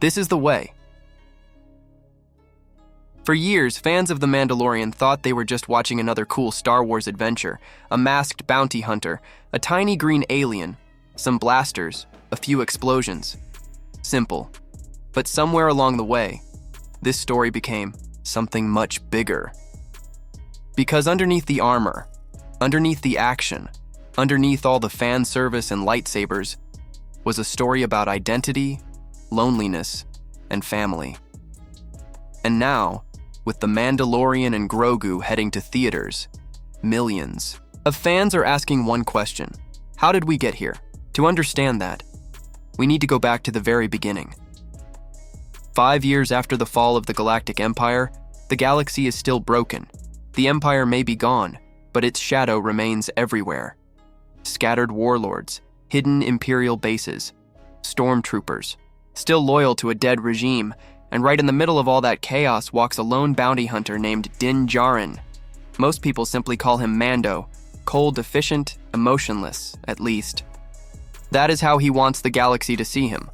This is the way. For years, fans of The Mandalorian thought they were just watching another cool Star Wars adventure, a masked bounty hunter, a tiny green alien, some blasters, a few explosions. Simple. But somewhere along the way, this story became something much bigger. Because underneath the armor, underneath the action, underneath all the fan service and lightsabers, was a story about identity, loneliness, and family. And now, with The Mandalorian and Grogu heading to theaters, millions of fans are asking one question: how did we get here? To understand that, we need to go back to the very beginning. 5 years after the fall of the Galactic Empire, the galaxy is still broken. The Empire may be gone, but its shadow remains everywhere. Scattered warlords, hidden Imperial bases, stormtroopers, still loyal to a dead regime, and right in the middle of all that chaos walks a lone bounty hunter named Din Djarin. Most people simply call him Mando, cold, efficient, emotionless, at least. That is how he wants the galaxy to see him.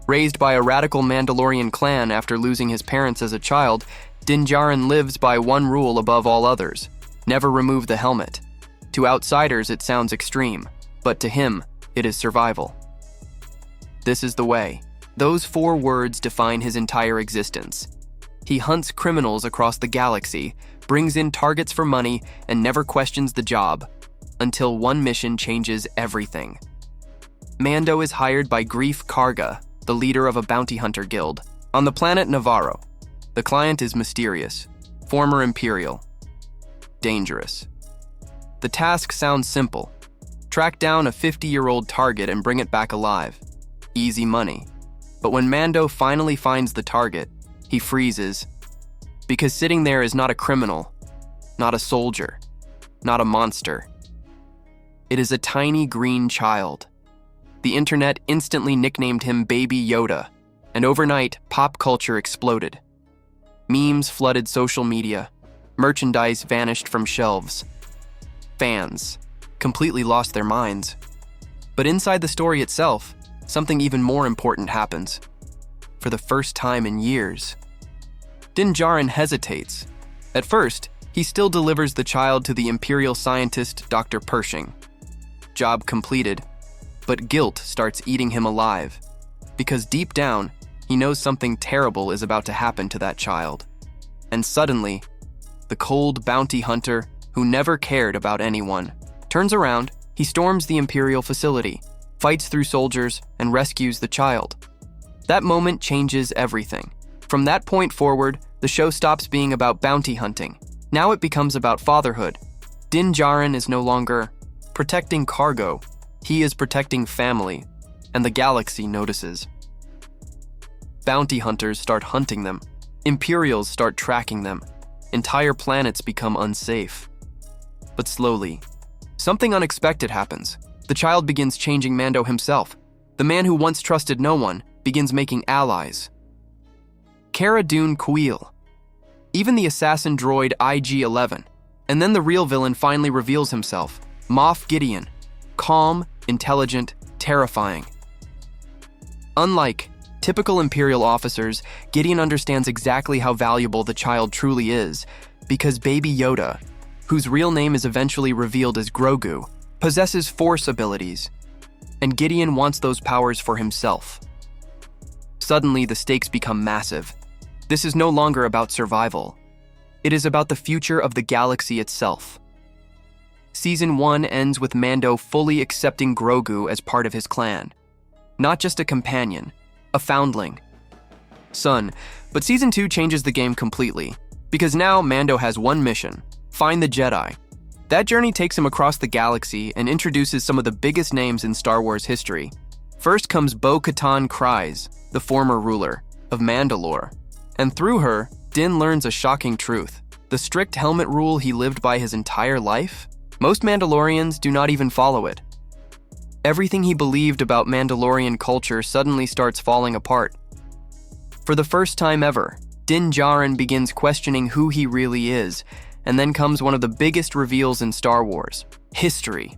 Raised by a radical Mandalorian clan after losing his parents as a child, Din Djarin lives by one rule above all others: never remove the helmet. To outsiders, it sounds extreme, but to him, it is survival. This is the way. Those 4 words define his entire existence. He hunts criminals across the galaxy, brings in targets for money, and never questions the job, until one mission changes everything. Mando is hired by Greef Karga, the leader of a bounty hunter guild, on the planet Navarro. The client is mysterious, former Imperial, dangerous. The task sounds simple: track down a 50-year-old target and bring it back alive. Easy money. But when Mando finally finds the target, he freezes, because sitting there is not a criminal, not a soldier, not a monster. It is a tiny green child. The internet instantly nicknamed him Baby Yoda, and overnight, pop culture exploded. Memes flooded social media, merchandise vanished from shelves. Fans completely lost their minds. But inside the story itself, something even more important happens. For the first time in years, Din Djarin hesitates. At first, he still delivers the child to the Imperial scientist Dr. Pershing. Job completed, but guilt starts eating him alive, because deep down, he knows something terrible is about to happen to that child. And suddenly, the cold bounty hunter, who never cared about anyone, turns around, he storms the Imperial facility, fights through soldiers, and rescues the child. That moment changes everything. From that point forward, the show stops being about bounty hunting. Now it becomes about fatherhood. Din Djarin is no longer protecting cargo. He is protecting family, and the galaxy notices. Bounty hunters start hunting them. Imperials start tracking them. Entire planets become unsafe. But slowly, something unexpected happens. The child begins changing Mando himself. The man who once trusted no one begins making allies. Cara Dune Kuiil. Even the assassin droid IG-11. And then the real villain finally reveals himself. Moff Gideon. Calm, intelligent, terrifying. Unlike typical Imperial officers, Gideon understands exactly how valuable the child truly is, because Baby Yoda, whose real name is eventually revealed as Grogu, possesses Force abilities, and Gideon wants those powers for himself. Suddenly, the stakes become massive. This is no longer about survival. It is about the future of the galaxy itself. Season 1 ends with Mando fully accepting Grogu as part of his clan. Not just a companion, a foundling. Son, but Season 2 changes the game completely, because now Mando has one mission: find the Jedi. That journey takes him across the galaxy and introduces some of the biggest names in Star Wars history. First comes Bo-Katan Kryze, the former ruler of Mandalore. And through her, Din learns a shocking truth. The strict helmet rule he lived by his entire life? Most Mandalorians do not even follow it. Everything he believed about Mandalorian culture suddenly starts falling apart. For the first time ever, Din Djarin begins questioning who he really is, and then comes one of the biggest reveals in Star Wars history.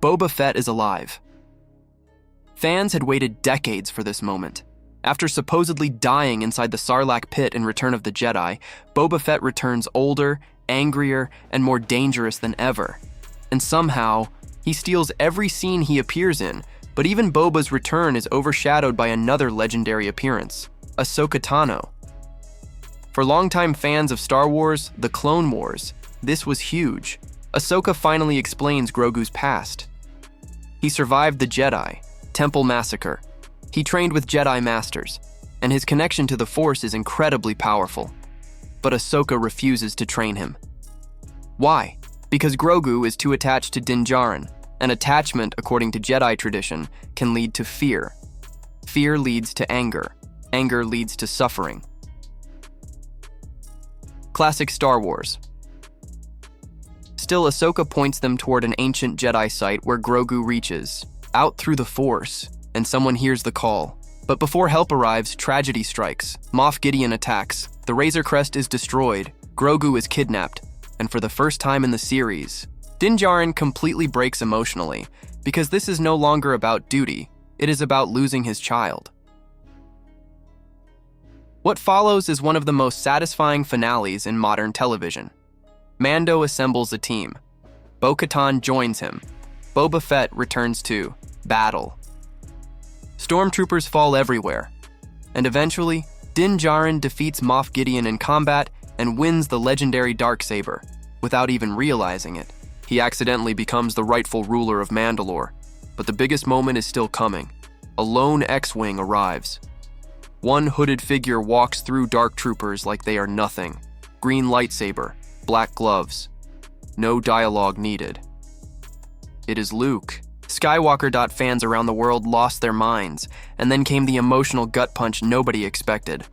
Boba Fett is alive. Fans had waited decades for this moment. After supposedly dying inside the Sarlacc pit in Return of the Jedi, Boba Fett returns older, angrier, and more dangerous than ever. And somehow, he steals every scene he appears in, but even Boba's return is overshadowed by another legendary appearance, Ahsoka Tano. For longtime fans of Star Wars, The Clone Wars, this was huge. Ahsoka finally explains Grogu's past. He survived the Jedi, Temple Massacre. He trained with Jedi Masters, and his connection to the Force is incredibly powerful. But Ahsoka refuses to train him. Why? Because Grogu is too attached to Din Djarin. An attachment, according to Jedi tradition, can lead to fear. Fear leads to anger. Anger leads to suffering. Classic Star Wars. Still, Ahsoka points them toward an ancient Jedi site where Grogu reaches, out through the Force, and someone hears the call. But before help arrives, tragedy strikes. Moff Gideon attacks. The Razor Crest is destroyed. Grogu is kidnapped. And for the first time in the series, Din Djarin completely breaks emotionally, because this is no longer about duty. It is about losing his child. What follows is one of the most satisfying finales in modern television. Mando assembles a team. Bo-Katan joins him. Boba Fett returns to battle. Stormtroopers fall everywhere. And eventually, Din Djarin defeats Moff Gideon in combat and wins the legendary Darksaber, without even realizing it. He accidentally becomes the rightful ruler of Mandalore. But the biggest moment is still coming. A lone X-Wing arrives. One hooded figure walks through Dark Troopers like they are nothing. Green lightsaber, black gloves. No dialogue needed. It is Luke. Skywalker. Fans around the world lost their minds, and then came the emotional gut punch nobody expected.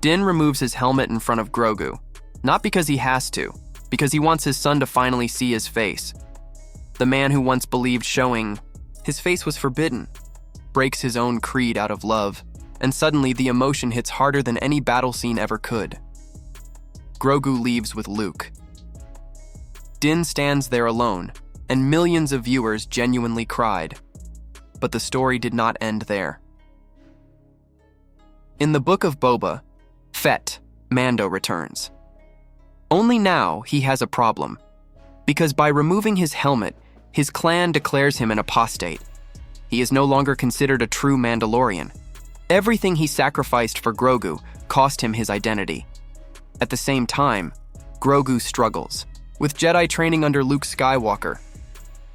Din removes his helmet in front of Grogu, not because he has to, because he wants his son to finally see his face. The man who once believed showing his face was forbidden breaks his own creed out of love, and suddenly the emotion hits harder than any battle scene ever could. Grogu leaves with Luke. Din stands there alone, and millions of viewers genuinely cried. But the story did not end there. In the Book of Boba Fett, Mando returns. Only now he has a problem, because by removing his helmet, his clan declares him an apostate. He is no longer considered a true Mandalorian. Everything he sacrificed for Grogu cost him his identity. At the same time, Grogu struggles. With Jedi training under Luke Skywalker,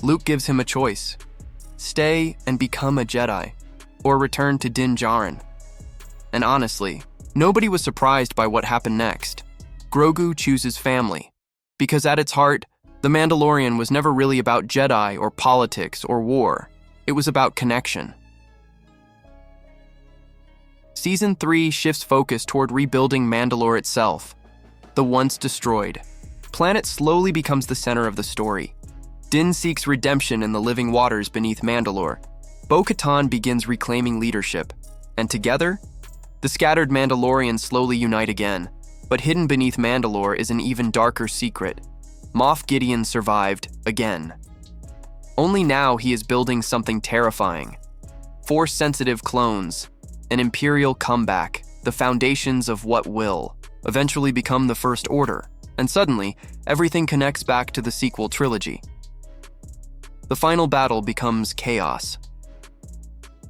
Luke gives him a choice: stay and become a Jedi, or return to Din Djarin. And honestly, nobody was surprised by what happened next. Grogu chooses family, because at its heart, The Mandalorian was never really about Jedi or politics or war. It was about connection. Season 3 shifts focus toward rebuilding Mandalore itself. The once destroyed planet slowly becomes the center of the story. Din seeks redemption in the living waters beneath Mandalore. Bo-Katan begins reclaiming leadership, and together, the scattered Mandalorians slowly unite again. But hidden beneath Mandalore is an even darker secret. Moff Gideon survived again. Only now he is building something terrifying. Force-sensitive clones, an Imperial comeback, the foundations of what will eventually become the First Order, and suddenly, everything connects back to the sequel trilogy. The final battle becomes chaos.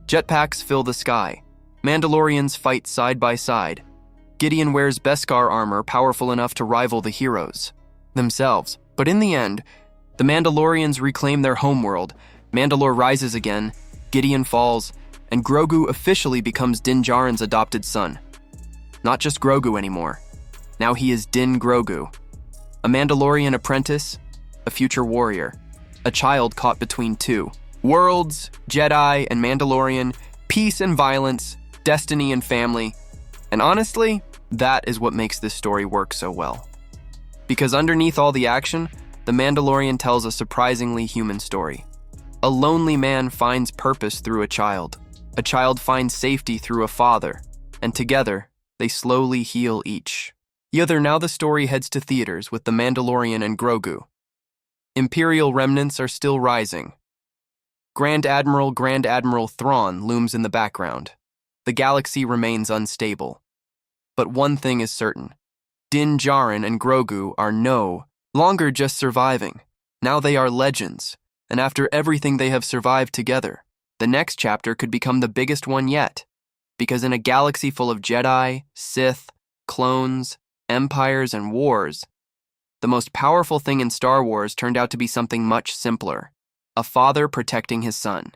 Jetpacks fill the sky. Mandalorians fight side by side. Gideon wears Beskar armor powerful enough to rival the heroes themselves. But in the end, the Mandalorians reclaim their homeworld. Mandalore rises again, Gideon falls, and Grogu officially becomes Din Djarin's adopted son. Not just Grogu anymore. Now he is Din Grogu, a Mandalorian apprentice, a future warrior, a child caught between two worlds, Jedi and Mandalorian, peace and violence, destiny and family. And honestly, that is what makes this story work so well. Because underneath all the action, The Mandalorian tells a surprisingly human story. A lonely man finds purpose through a child. A child finds safety through a father. And together, they slowly heal each. Now the story heads to theaters with The Mandalorian and Grogu. Imperial remnants are still rising. Grand Admiral Thrawn looms in the background. The galaxy remains unstable. But one thing is certain. Din Djarin and Grogu are no longer just surviving. Now they are legends, and after everything they have survived together, the next chapter could become the biggest one yet. Because in a galaxy full of Jedi, Sith, clones, empires, and wars, the most powerful thing in Star Wars turned out to be something much simpler: a father protecting his son.